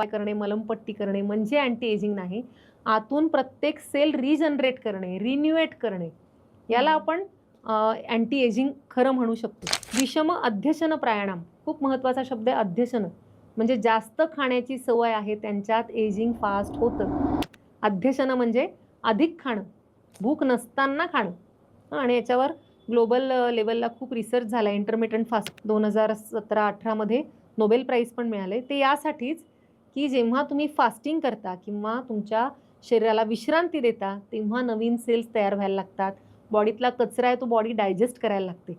करणे, मलमपट्टी करणे म्हणजे अँटी एजिंग नाही. आतून प्रत्येक सेल रिजनरेट करणे, रिन्युएट करणे, याला आपण अँटी एजिंग खरं म्हणू शकतो. विषम अध्यशन प्राणायाम खूप महत्त्वाचा शब्द आहे. अध्यशन म्हणजे जास्त खाण्याची सवय आहे त्यांच्यात एजिंग फास्ट होतं. अध्यशन म्हणजे अधिक खाणं, भूक नसताना खाणं. आणि याच्यावर ग्लोबल लेवलला खूप रिसर्च झाला. इंटरमिटंट फास्ट 2017-18 मध्ये नोबेल प्राईज पण मिळाले. ते यासाठीच की जेव्हा तुम्ही फास्टिंग करता किंवा तुमच्या शरीराला विश्रांती देता तेव्हा नवीन सेल्स तयार व्हायला लागतात. बॉडीतला कचरा आहे तो बॉडी डायजेस्ट करायला लागते.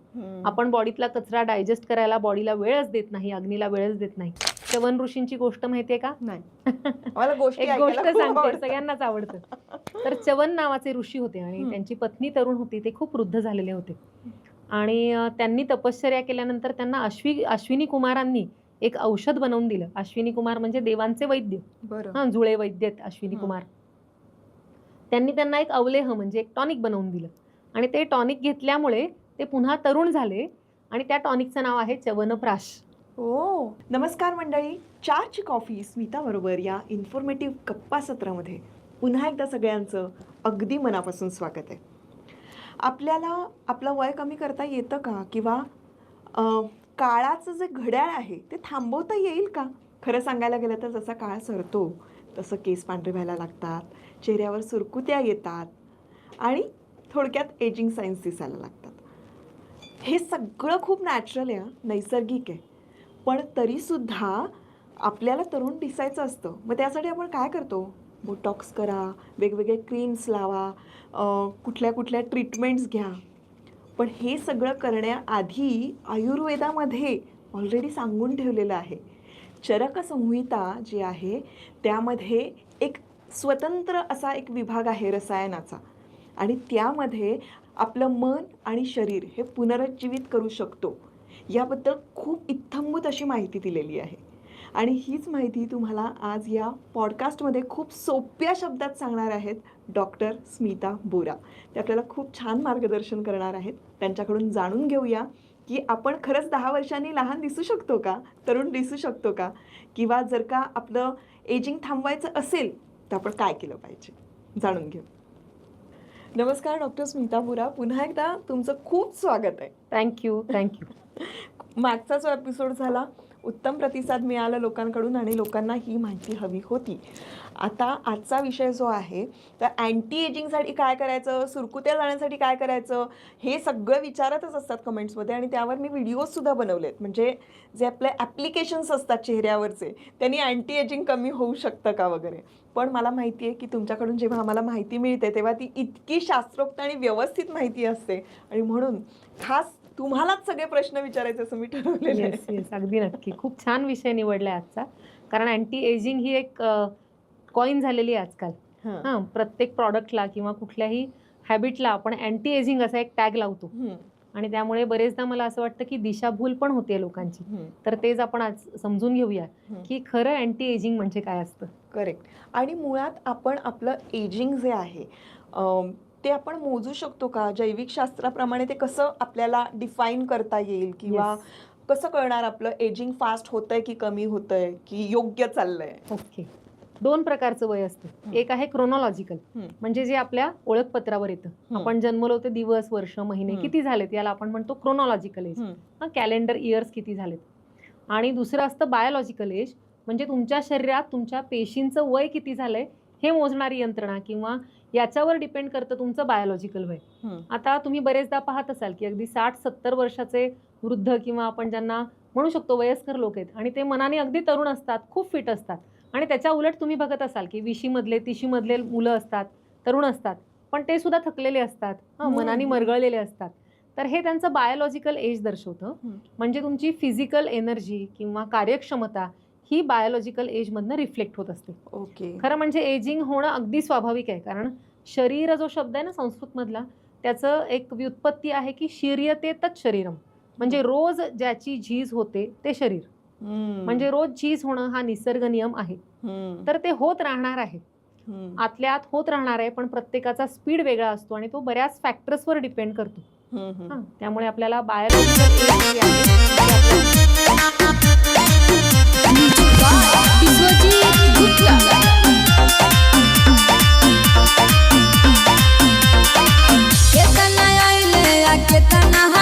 आपण बॉडीतला कचरा डायजेस्ट करायला बॉडीला वेळच देत नाही, अग्नीला वेळच देत नाही. च्यवन ऋषींची गोष्ट माहितीये का? नाही. मला गोष्टी एक गोष्ट सांगते, सगळ्यांनाच आवडतं. तर च्यवन नावाचे ऋषी होते आणि त्यांची पत्नी तरुण होती. ते खूप वृद्ध झालेले होते आणि त्यांनी तपश्चर्या केल्यानंतर त्यांना अश्विनी कुमारांनी एक औषध बनवून दिलं. अश्विनी कुमार म्हणजे देवांचे वैद्य. बरं. जुळे वैद्य आहेत अश्विनी कुमार. त्यांनी त्यांना एक अवलेह म्हणजे एक टॉनिक बनवून दिलं आणि ते टॉनिक घेतल्यामुळे ते पुन्हा तरुण झाले आणि त्या टॉनिकचं नाव आहे च्यवनप्राश. ओ नमस्कार मंडळी, चारची कॉफी स्मिता बरोबर या इन्फॉर्मेटिव्ह गप्पा सत्रामध्ये पुन्हा एकदा सगळ्यांचं अगदी मनापासून स्वागत आहे. आपल्याला आपलं वय कमी करता येतं का, किंवा काळाचं जे घड्याळ आहे ते थांबवता येईल का? खरं सांगायला गेलं तर जसा काळ सरतो तसं केस पांढरे व्हायला लागतात, चेहऱ्यावर सुरकुत्या येतात आणि थोडक्यात एजिंग सायन्स दिसायला लागतात. हे सगळं खूप नॅचरल आहे, नैसर्गिक आहे. पण तरीसुद्धा आपल्याला तरुण दिसायचं असतं. मग त्यासाठी आपण काय करतो? बोटॉक्स करा, वेगवेगळे क्रीम्स लावा, कुठल्या कुठल्या ट्रीटमेंट्स घ्या. पण हे सगळं करण्याआधी आयुर्वेदामध्ये ऑलरेडी सांगून ठेवलेलं आहे. चरक संहिता जी आहे त्यामध्ये एक स्वतंत्र असा एक विभाग आहे रसायनाचा, आणि त्यामध्ये आपलं मन आणि शरीर हे पुनरुज्जीवित करू शकतो याबद्दल खूप इत्थंभूत अशी माहिती दिलेली आहे. आणि हीच माहिती तुम्हाला आज या पॉडकास्टमध्ये खूप सोप्या शब्दात सांगणार आहेत डॉक्टर स्मिता बोरा. ते आपल्याला खूप छान मार्गदर्शन करणार आहेत. त्यांच्याकडून जाणून घेऊया की आपण खरंच 10 वर्षांनी लहान दिसू शकतो का, तरुण दिसू शकतो का, किंवा जर का आपलं एजिंग थांबवायचं असेल तर आपण काय केलं पाहिजे, जाणून घेऊ. नमस्कार डॉक्टर स्मिता बोरा, पुन्हा एकदा तुमचं खूप स्वागत आहे. थँक्यू. मागचा जो एपिसोड झाला उत्तम प्रतिसाद मिळाला लोकांकडून आणि लोकांना ही माहिती हवी होती. आता आजचा विषय जो आहे तर अँटी एजिंगसाठी काय करायचं, सुरकुत्या जाण्यासाठी काय करायचं, हे सगळं विचारतच असतात कमेंट्समध्ये. आणि त्यावर मी व्हिडिओजसुद्धा बनवलेत. म्हणजे जे आपले ॲप्लिकेशन्स असतात चेहऱ्यावरचे त्यांनी अँटी एजिंग कमी होऊ शकतं का वगैरे. पण मला माहिती आहे की तुमच्याकडून जेव्हा आम्हाला माहिती मिळते तेव्हा ती इतकी शास्त्रोक्त आणि व्यवस्थित माहिती असते, आणि म्हणून खास तुम्हालाच सगळे प्रश्न विचारायचे असं मी ठरवलेलं आहे. येस, अगदी नक्की. खूप छान विषय निवडलाय आजचा, कारण अँटी एजिंग ही एक कॉइन झालेली आहे आजकाल. प्रत्येक प्रॉडक्टला किंवा कुठल्याही हॅबिटला आपण अँटी एजिंग असा एक टॅग लावतो आणि त्यामुळे बरेचदा मला असं वाटतं की दिशाभूल पण होते लोकांची. तर तेच आपण आज समजून घेऊया की खरं अँटी एजिंग म्हणजे काय असतं. करेक्ट. आणि मुळात आपण आपलं एजिंग जे आहे ते आपण मोजू शकतो का? जैविक शास्त्राप्रमाणे ते कसं आपल्याला डिफाईन करता येईल, किंवा कसं कळणार आपलं एजिंग फास्ट होतंय की कमी होतंय की योग्य चाललंय? ओके. 2 प्रकारचं वय असतं. एक आहे क्रोनॉलॉजिकल, म्हणजे जे आपल्या ओळखपत्रावर येतं. आपण जन्मलो ते दिवस, वर्ष, महिने किती झालेत याला आपण म्हणतो क्रोनॉलॉजिकल एज. कॅलेंडर इयर्स किती झालेत. आणि दुसरं असतं बायोलॉजिकल एज, म्हणजे तुमच्या शरीरात तुमच्या पेशींचं वय किती झालंय हे मोजणारी यंत्रणा, किंवा याच्यावर डिपेंड करतं तुमचं बायोलॉजिकल वय. आता तुम्ही बरेचदा पाहत असाल की अगदी 60-70 वर्षाचे वृद्ध किंवा आपण ज्यांना म्हणू शकतो वयस्कर लोक आहेत आणि ते मनाने अगदी तरुण असतात, खूप फिट असतात. आणि त्याच्या उलट तुम्ही बघत असाल की 20मधले 30मधले मुलं असतात, तरुण असतात, पण ते सुद्धा थकलेले असतात, मनाने मरगळलेले असतात. तर हे त्यांचं बायोलॉजिकल एज दर्शवतं. म्हणजे तुमची फिजिकल एनर्जी किंवा कार्यक्षमता ही बायोलॉजिकल एजमधनं रिफ्लेक्ट होत असते. ओके. खरं म्हणजे एजिंग होणं अगदी स्वाभाविक आहे, कारण शरीर जो शब्द आहे ना संस्कृतमधला, त्याचं एक व्युत्पत्ती आहे की शीर्यते तत् शरीरम, म्हणजे रोज ज्याची झीज होते ते शरीर. म्हणजे रोज झीज होणं हा निसर्ग नियम आहे. तर ते होत राहणार आहे, आतल्या आत होत राहणार आहे. पण प्रत्येकाचा स्पीड वेगळा असतो आणि तो बऱ्याच फॅक्टर्सवर डिपेंड करतो. त्यामुळे आपल्याला बायोलॉजिकल एज करताना